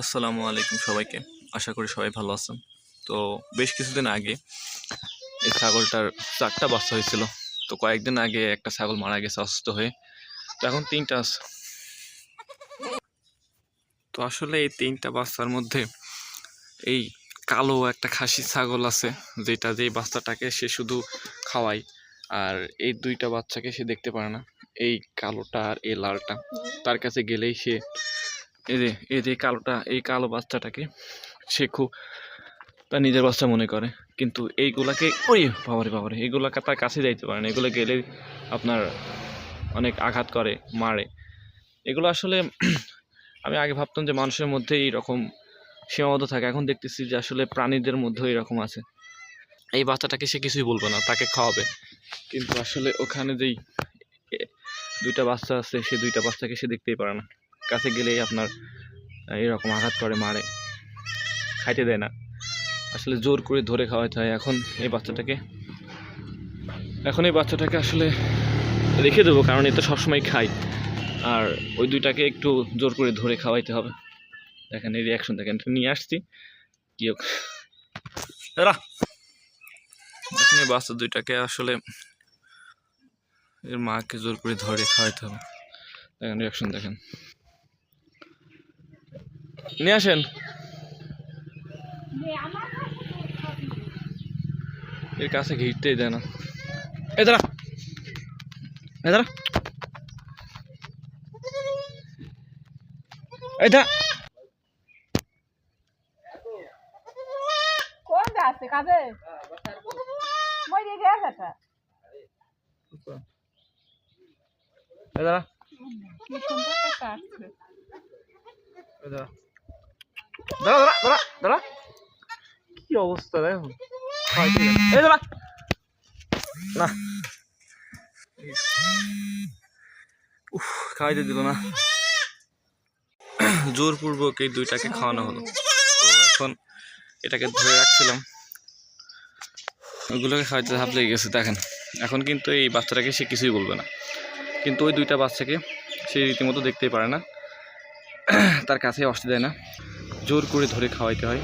আসসালামু আলাইকুম সবাইকে। আশা করি সবাই ভালো আছেন। তো বেশ কিছুদিন আগে এই ছাগলটার ৪টা বাচ্চা হয়েছিল। তো কয়েকদিন আগে একটা ছাগল মারা গেছে অসুস্থ হয়ে। তো এখন ৩টা আছে। তো আসলে এই ৩টা বাচ্চার মধ্যে এই কালো একটা খাসি ছাগল আছে, যেই বাচ্চাটাকে সে শুধু খাওয়ায়, আর এই ২টা বাচ্চাকে সে দেখতে পারে না। এই কালোটা আর এই লালটা, তার কাছে গেলেই সে এই যে এই কালো বাচ্চাটাকে সে খুব তার নিজের বাচ্চা মনে করে। কিন্তু এইগুলাকে বাবারে এইগুলাকে তার কাছে যাইতে পারে না। এগুলো গেলে আপনার অনেক আঘাত করে, মারে। এগুলো আসলে আমি আগে ভাবতাম যে মানুষের মধ্যে এইরকম সীমাবদ্ধ থাকে, এখন দেখতেছি যে আসলে প্রাণীদের মধ্যেও এরকম আছে। এই বাচ্চাটাকে সে কিছুই বলবে না, তাকে খাওয়াবে, কিন্তু আসলে ওখানে যেই ২টা বাচ্চা আছে, সে ২টা বাচ্চাকে সে দেখতেই পারে না। কাছে গেলেই আপনার এরকম আঘাত করে, মারে, খাইতে দেয় না। আসলে জোর করে ধরে খাওয়াতে হয়। এখন এই বাচ্চাটাকে আসলে রেখে দেবো, কারণ এ তো সবসময় খাই। আর ওই ২টাকে একটু জোর করে ধরে খাওয়াইতে হবে। দেখেন এই রিয়াকশন, দেখেন নিয়ে আসছি কি দাঁড়া। এখন এই বাচ্চা ২টাকে আসলে এর মাকে জোর করে ধরে খাওয়াইতে হবে। দেখেন রিয়াকশন, দেখেন। নিয়ে আসেন। এর কাছে ঘিরতেই দেয় না। এই দাঁড়া, এই দাঁড়া, এই দাঁড়া। কোন গাছে কাজে মই দিয়ে গেছে এটা এই দাঁড়া, কি সুন্দর একটা আছে এই দাঁড়া, দাঁড়া দাঁড়া দাঁড়া দাঁড়া। কি অবস্থা দেখো। এই দাঁড়া না, উফ, খাওয়াইতে দিল না। জোরপূর্বক এই ২টাকে খাওয়ানো হলো। তো এখন এটাকে ধরে রাখছিলাম, ওইগুলোকে খাওয়াইতে হাফ লেগে গেছে। দেখেন এখন কিন্তু এই বাচ্চাটাকে সে কিছুই বলবে না, কিন্তু ওই ২টা বাচ্চাকে সে রীতিমতো দেখতেই পারে না, তার কাছে আসতে দেয় না, জোর করে ধরে খাওয়াইতে হয়।